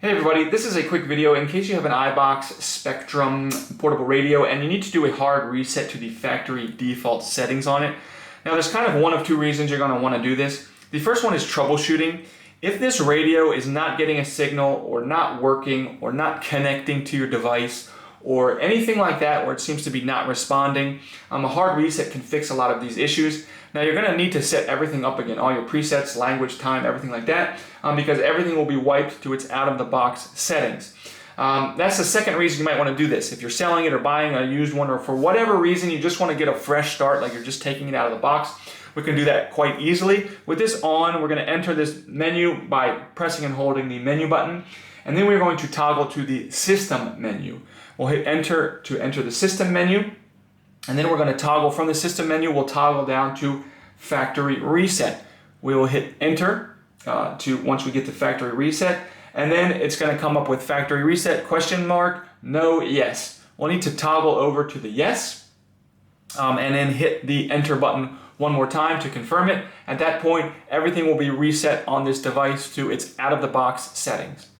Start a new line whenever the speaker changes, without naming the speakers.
Hey everybody, this is a quick video in case you have an iBox Spectrum portable radio and you need to do a hard reset to the factory default settings on it. Now there's kind of one of two reasons you're going to want to do this. The first one is troubleshooting. If this radio is not getting a signal or not working or not connecting to your device or anything like that, or it seems to be not responding, a hard reset can fix a lot of these issues. Now you're going to need to set everything up again, all your presets, language, time, everything like that, because everything will be wiped to its out-of-the-box settings. That's the second reason you might want to do this. If you're selling it or buying a used one, or for whatever reason you just want to get a fresh start, like you're just taking it out of the box, we can do that quite easily. With this on, we're going to enter this menu by pressing and holding the menu button, and then we're going to toggle to the system menu. We'll hit enter to enter the system menu, and then we're going to toggle from the system menu. We'll toggle down to factory reset. We will hit enter once we get to factory reset, and then it's going to come up with factory reset question mark, no, yes. We'll need to toggle over to the yes, and then hit the enter button one more time to confirm it. At that point, everything will be reset on this device to its out-of-the-box settings.